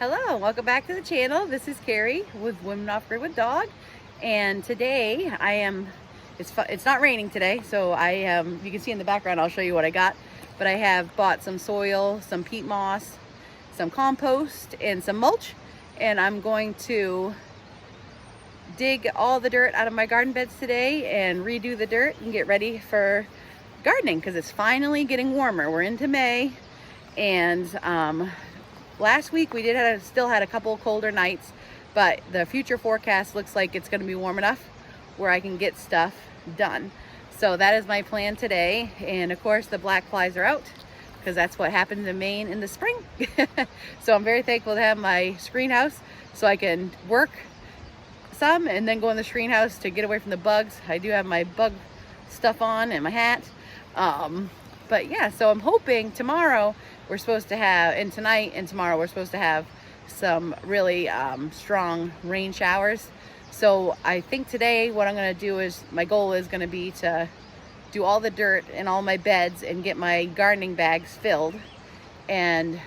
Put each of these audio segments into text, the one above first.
Hello, welcome back to the channel. This is Carrie with Women Off Grid with Dog, and today it's not raining today, so you can see in the background, I'll show you what I got, but I have bought some soil, some peat moss, some compost, and some mulch, and I'm going to dig all the dirt out of my garden beds today and redo the dirt and get ready for gardening because it's finally getting warmer. We're into May, and last week we still had a couple colder nights, but the future forecast looks like it's going to be warm enough where I can get stuff done. So that is my plan today. And of course the black flies are out because that's what happens in Maine in the spring. So I'm very thankful to have my screen house so I can work some and then go in the screen house to get away from the bugs. I do have my bug stuff on and my hat. But yeah, so I'm hoping tomorrow we're supposed to have, and tonight and tomorrow we're supposed to have some really strong rain showers. So I think today what I'm going to do is, my goal is going to be to do all the dirt in all my beds and get my gardening bags filled. And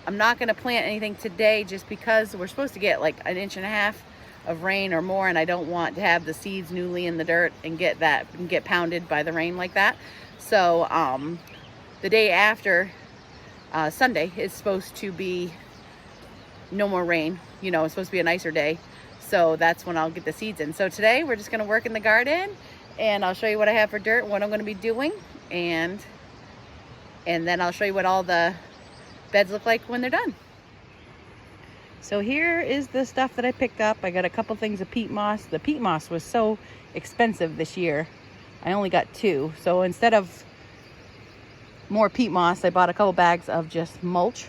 I'm not going to plant anything today just because we're supposed to get like 1.5 inches of rain or more, and I don't want to have the seeds newly in the dirt and get pounded by the rain like that. So the day after Sunday is supposed to be no more rain. You know, it's supposed to be a nicer day. So that's when I'll get the seeds in. So today we're just going to work in the garden, and I'll show you what I have for dirt and what I'm going to be doing. And then I'll show you what all the beds look like when they're done. So here is the stuff that I picked up. I got a couple things of peat moss. The peat moss was so expensive this year. I only got 2. So instead of more peat moss, I bought a couple bags of just mulch.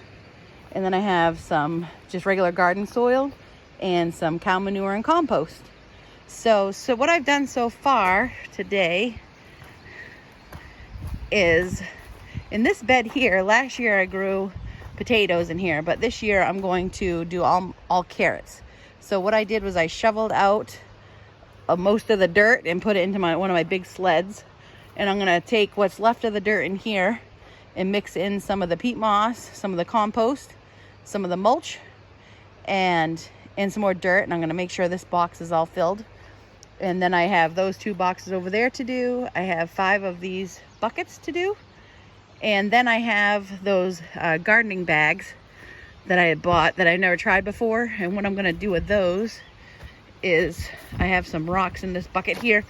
And then I have some just regular garden soil and some cow manure and compost. So what I've done so far today is, in this bed here, last year I grew potatoes in here, but this year I'm going to do all carrots. So what I did was I shoveled out most of the dirt and put it into one of my big sleds, and I'm going to take what's left of the dirt in here and mix in some of the peat moss, some of the compost, some of the mulch, and some more dirt, and I'm going to make sure this box is all filled. And then I have those 2 boxes over there to do. I have 5 of these buckets to do, and then I have those gardening bags that I had bought that I've never tried before. And what I'm going to do with those is, I have some rocks in this bucket here.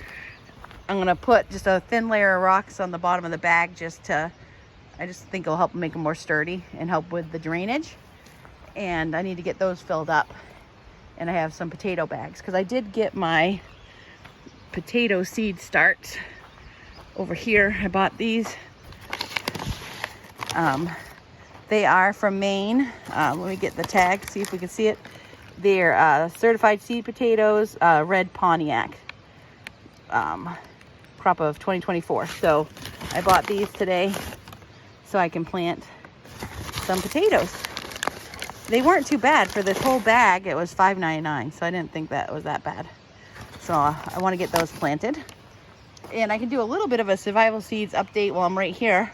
I'm going to put just a thin layer of rocks on the bottom of the bag I just think it'll help make them more sturdy and help with the drainage. And I need to get those filled up. And I have some potato bags because I did get my potato seed starts over here. I bought these. They are from Maine. Let me get the tag, see if we can see it. They're certified seed potatoes, red Pontiac, crop of 2024. So I bought these today so I can plant some potatoes. They weren't too bad for this whole bag. It was $5.99, so I didn't think that was that bad. So I want to get those planted. And I can do a little bit of a survival seeds update while I'm right here,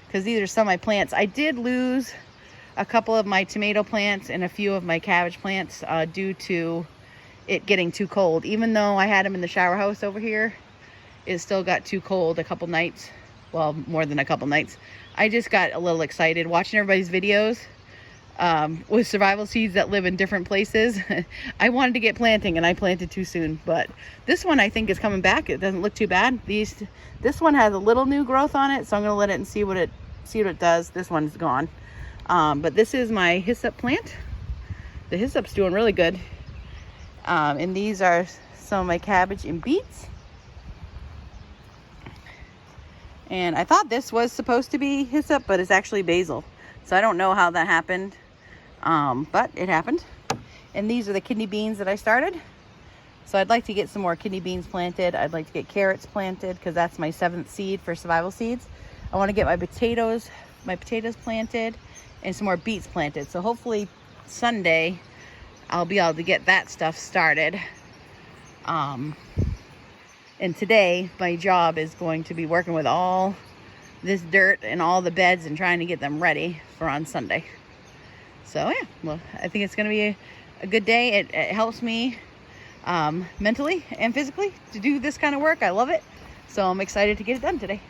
because these are some of my plants. I did lose a couple of my tomato plants and a few of my cabbage plants due to it getting too cold. Even though I had them in the shower house over here, it still got too cold a couple nights. Well, more than a couple nights. I just got a little excited watching everybody's videos with survival seeds that live in different places. I wanted to get planting and I planted too soon, but this one I think is coming back. It doesn't look too bad. This one has a little new growth on it, so I'm going to let it and see what it does. This one's gone. But this is my hyssop plant. The hyssop's doing really good. And these are some of my cabbage and beets. And I thought this was supposed to be hyssop, but it's actually basil. So I don't know how that happened, but it happened. And these are the kidney beans that I started. So I'd like to get some more kidney beans planted. I'd like to get carrots planted because that's my 7th seed for survival seeds. I want to get my potatoes planted and some more beets planted. So hopefully Sunday I'll be able to get that stuff started. And today my job is going to be working with all this dirt and all the beds and trying to get them ready for on Sunday. So yeah, well, I think it's gonna be a good day. It helps me mentally and physically to do this kind of work. I love it. So I'm excited to get it done today.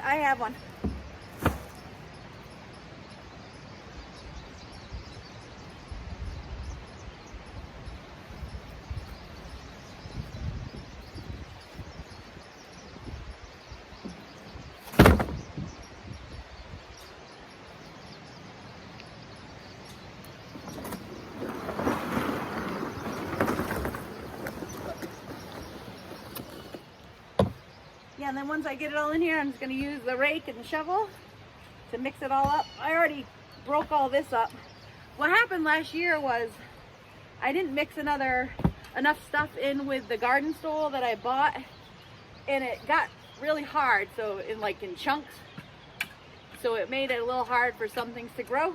I have one. Yeah, and then once I get it all in here, I'm just gonna use the rake and the shovel to mix it all up. I already broke all this up. What happened last year was I didn't mix enough stuff in with the garden stool that I bought, and it got really hard, so in chunks. So it made it a little hard for some things to grow.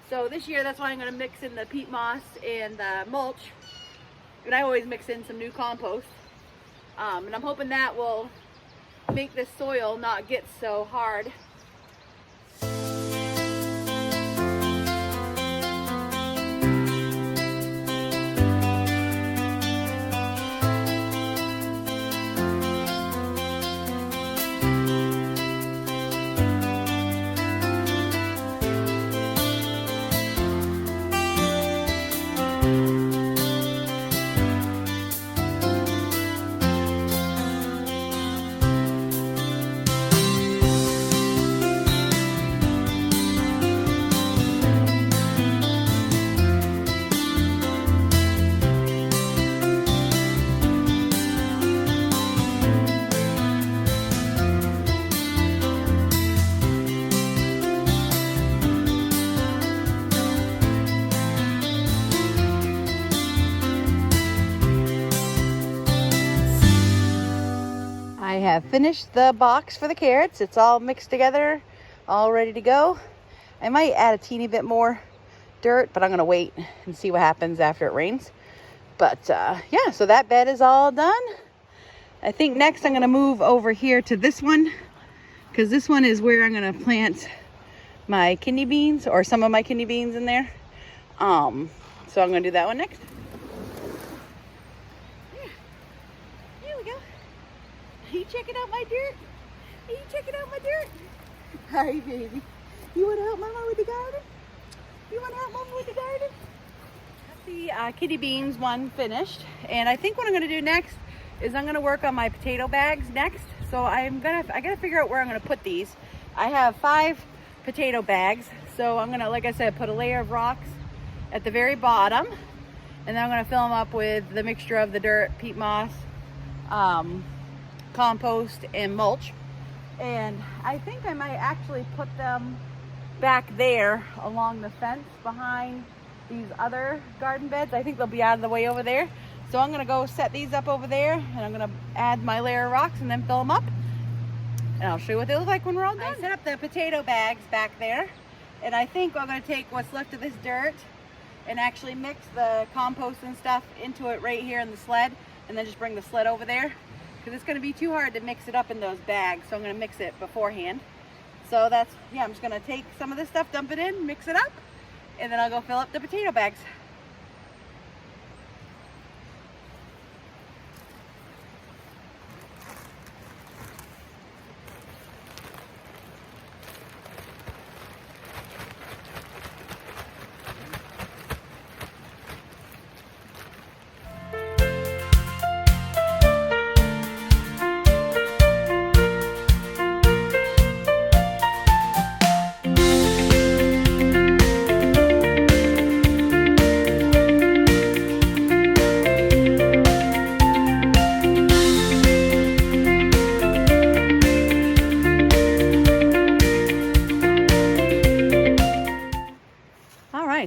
So this year, that's why I'm gonna mix in the peat moss and the mulch. And I always mix in some new compost. And I'm hoping that will make this soil not get so hard. I have finished the box for the carrots. It's all mixed together, all ready to go. I might add a teeny bit more dirt, but I'm gonna wait and see what happens after it rains. But yeah, so that bed is all done. I think next I'm gonna move over here to this one, because this one is where I'm gonna plant my kidney beans, or some of my kidney beans in there. So I'm gonna do that one next. Are you checking out my dirt? Are you checking out my dirt? Hi, baby. You want to help Mama with the garden? You want to help Mama with the garden? Got the kidney beans one finished, and I think what I'm going to do next is I'm going to work on my potato bags next. So I gotta figure out where I'm going to put these. I have 5 potato bags, so I'm going to, like I said, put a layer of rocks at the very bottom, and then I'm going to fill them up with the mixture of the dirt, peat moss, compost, and mulch. And I think I might actually put them back there along the fence behind these other garden beds. I think they'll be out of the way over there. So I'm gonna go set these up over there, and I'm gonna add my layer of rocks and then fill them up. And I'll show you what they look like when we're all done. I set up the potato bags back there, and I think I'm gonna take what's left of this dirt and actually mix the compost and stuff into it right here in the sled, and then just bring the sled over there, because it's going to be too hard to mix it up in those bags. So I'm going to mix it beforehand. So that's, yeah, I'm just going to take some of this stuff, dump it in, mix it up, and then I'll go fill up the potato bags.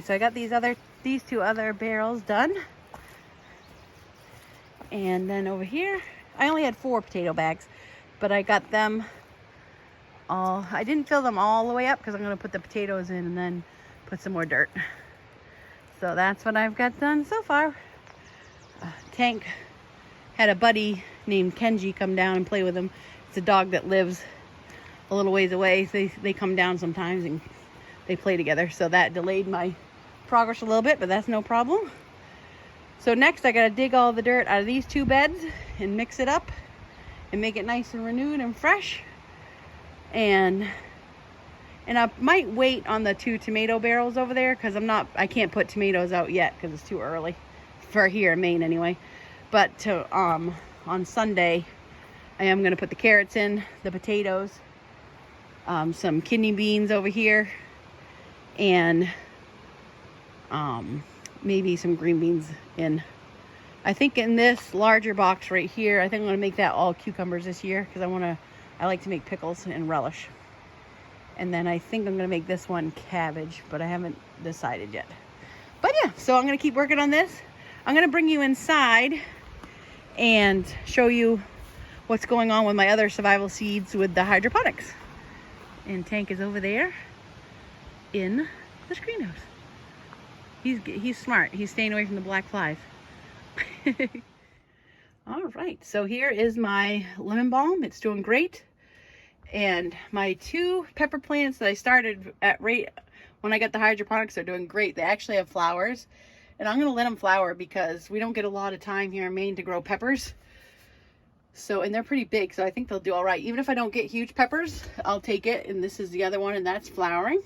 So I got these 2 other barrels done. And then over here, I only had 4 potato bags, but I got them all, I didn't fill them all the way up because I'm going to put the potatoes in and then put some more dirt. So that's what I've got done so far. Tank had a buddy named Kenji come down and play with him. It's a dog that lives a little ways away. So they come down sometimes and they play together. So that delayed my progress a little bit, but that's no problem. So next I got to dig all the dirt out of these 2 beds and mix it up and make it nice and renewed and fresh. And I might wait on the 2 tomato barrels over there because I can't put tomatoes out yet because it's too early for here in Maine anyway. But on Sunday I am going to put the carrots in, the potatoes, some kidney beans over here, and maybe some green beans in. I think in this larger box right here, I think I'm going to make that all cucumbers this year because I like to make pickles and relish. And then I think I'm going to make this one cabbage, but I haven't decided yet. But yeah, so I'm going to keep working on this. I'm going to bring you inside and show you what's going on with my other survival seeds with the hydroponics. And Tank is over there in the greenhouse. He's smart. He's staying away from the black flies. All right, so here is my lemon balm. It's doing great. And my 2 pepper plants that I started at right when I got the hydroponics are doing great. They actually have flowers. And I'm going to let them flower because we don't get a lot of time here in Maine to grow peppers. So, and they're pretty big, so I think they'll do all right. Even if I don't get huge peppers, I'll take it. And this is the other one, and that's flowering.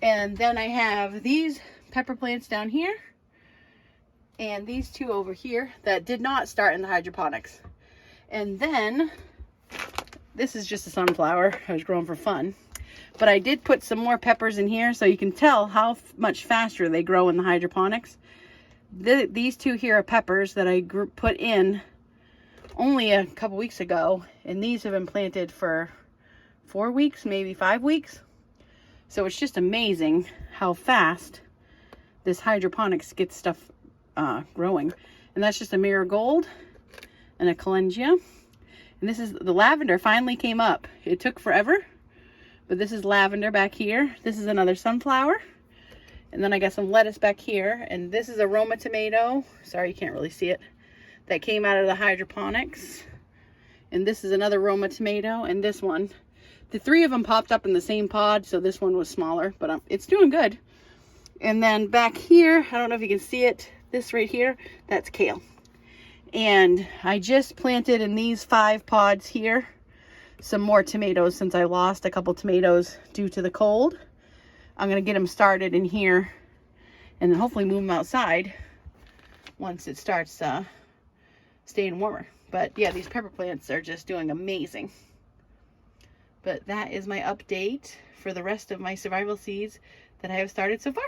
And then I have these pepper plants down here. And these 2 over here that did not start in the hydroponics. And then this is just a sunflower I was growing for fun. But I did put some more peppers in here so you can tell how much faster they grow in the hydroponics. These 2 here are peppers that I put in only a couple weeks ago. And these have been planted for 4 weeks, maybe 5 weeks. So it's just amazing how fast this hydroponics gets stuff growing. And that's just a marigold and a calendula. And this is the lavender finally came up. It took forever. But this is lavender back here. This is another sunflower. And then I got some lettuce back here. And this is a Roma tomato. Sorry, you can't really see it. That came out of the hydroponics. And this is another Roma tomato. And this one. The 3 of them popped up in the same pod. So this one was smaller. But it's doing good. And then back here, I don't know if you can see it. This right here, that's kale. And I just planted in these 5 pods here some more tomatoes since I lost a couple tomatoes due to the cold. I'm going to get them started in here and then hopefully move them outside once it starts staying warmer. But yeah, these pepper plants are just doing amazing. But that is my update for the rest of my survival seeds that I have started so far.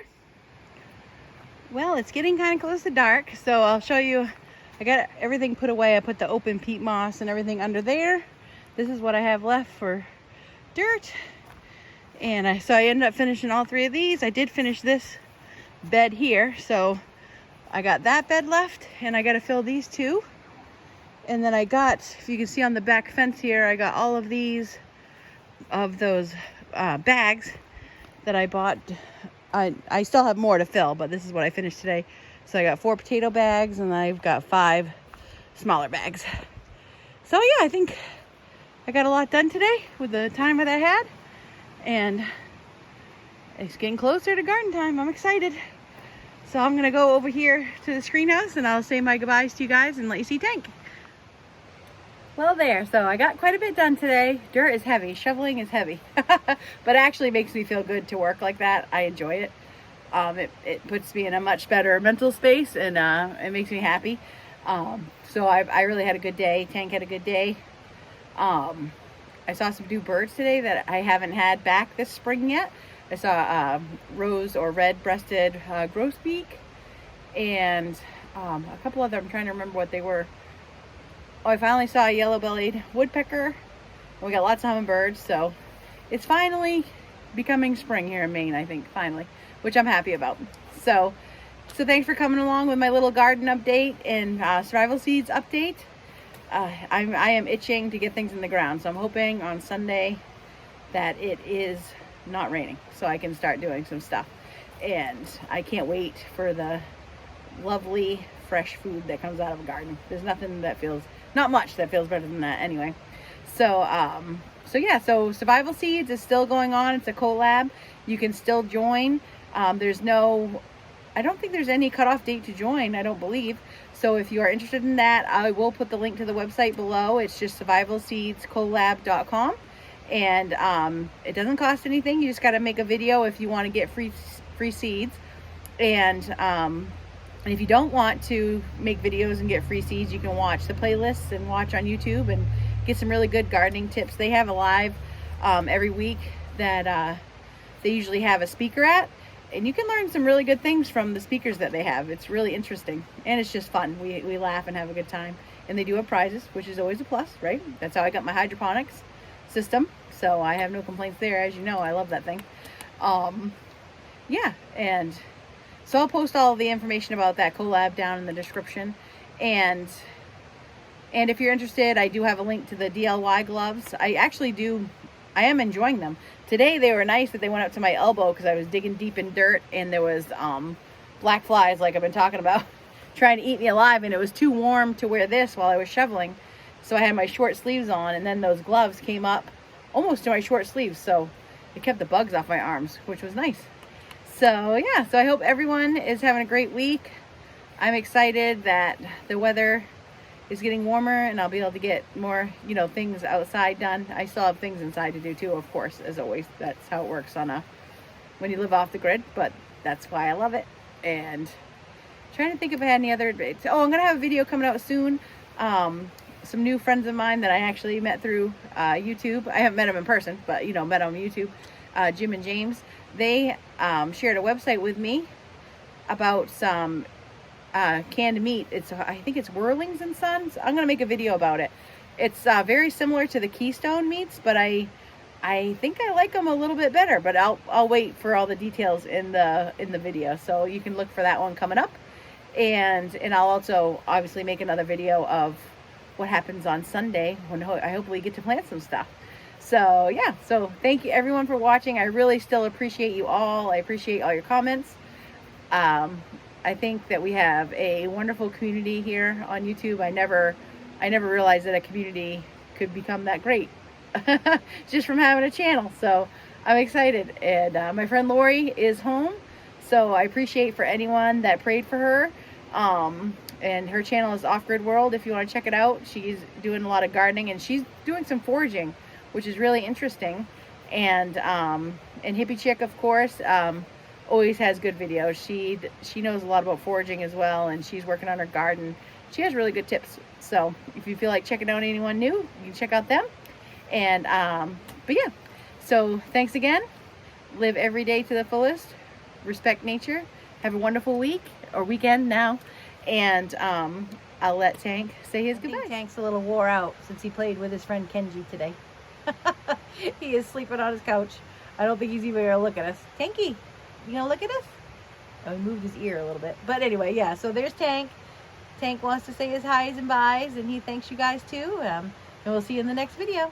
Well, it's getting kind of close to dark, so I'll show you. I got everything put away. I put the open peat moss and everything under there. This is what I have left for dirt. And so I ended up finishing all 3 of these. I did finish this bed here. So I got that bed left and I got to fill these 2. And then I got, if you can see on the back fence here, I got all of these, of those bags that I bought. I still have more to fill, but this is what I finished today. So I got 4 potato bags and I've got 5 smaller bags. So yeah, I think I got a lot done today with the time that I had. And it's getting closer to garden time. I'm excited. So I'm going to go over here to the greenhouse and I'll say my goodbyes to you guys and let you see Tank. Well there, so I got quite a bit done today. Dirt is heavy, shoveling is heavy. But it actually makes me feel good to work like that. I enjoy it. It puts me in a much better mental space and it makes me happy. So I really had a good day. Tank had a good day. I saw some new birds today that I haven't had back this spring yet. I saw rose or red-breasted grosbeak and a couple other, I'm trying to remember what they were. Oh, I finally saw a yellow-bellied woodpecker. We got lots of hummingbirds, so it's finally becoming spring here in Maine, I think, finally, which I'm happy about. So thanks for coming along with my little garden update and survival seeds update. I am itching to get things in the ground, so I'm hoping on Sunday that it is not raining so I can start doing some stuff. and I can't wait for the lovely fresh food that comes out of a garden. There's nothing that feels, not much that feels better than that anyway. So so Survival Seeds is still going on. It's a collab. You can still join. There's no, I don't think there's any cutoff date to join, I don't believe. So if you are interested in that, I will put the link to the website below. It's just survivalseedscollab.com. And it doesn't cost anything. You just got to make a video if you want to get free seeds. And if you don't want to make videos and get free seeds, you can watch the playlists and watch on YouTube and get some really good gardening tips. They have a live every week that they usually have a speaker at. And you can learn some really good things from the speakers that they have. It's really interesting. And it's just fun. We laugh and have a good time. And they do have prizes, which is always a plus, right? That's how I got my hydroponics system. So I have no complaints there. As you know, I love that thing. Yeah, and so I'll post all of the information about that collab down in the description. And if you're interested, I do have a link to the DIY gloves. I am enjoying them. Today they were nice that they went up to my elbow because I was digging deep in dirt and there was black flies, like I've been talking about, trying to eat me alive, and it was too warm to wear this while I was shoveling. So I had my short sleeves on, and then those gloves came up almost to my short sleeves, so it kept the bugs off my arms, which was nice. So yeah, so I hope everyone is having a great week. I'm excited that the weather is getting warmer and I'll be able to get more, things outside done. I still have things inside to do too, of course, as always. That's how it works when you live off the grid, but that's why I love it. And trying to think if I had any other updates. Oh, I'm gonna have a video coming out soon. Some new friends of mine that I actually met through YouTube. I haven't met them in person, but met them on YouTube. Jim and James. They shared a website with me about some canned meat. I think it's Whirlings and Sons. I'm gonna make a video about it. It's very similar to the Keystone meats, but I think I like them a little bit better. But I'll wait for all the details in the video, so you can look for that one coming up. And I'll also obviously make another video of what happens on Sunday when I hopefully get to plant some stuff. So yeah, so thank you everyone for watching. I really still appreciate you all. I appreciate all your comments. I think that we have a wonderful community here on YouTube. I never realized that a community could become that great just from having a channel. So I'm excited. And my friend Lori is home, so I appreciate for anyone that prayed for her. And her channel is Off Grid World if you want to check it out. She's doing a lot of gardening and she's doing some foraging, which is really interesting. And Hippie Chick, of course, always has good videos. She knows a lot about foraging as well, and she's working on her garden. She has really good tips. So if you feel like checking out anyone new, you can check out them. And but yeah, so thanks again. Live every day to the fullest. Respect nature. Have a wonderful week or weekend now. And I'll let Tank say his goodbye. Tank's a little wore out since he played with his friend Kenji today. He is sleeping on his couch. I don't think he's even gonna look at us. Tanky, you gonna look at us? Oh, he moved his ear a little bit. But anyway, yeah, so there's Tank. Tank wants to say his highs and byes, and he thanks you guys too. And we'll see you in the next video.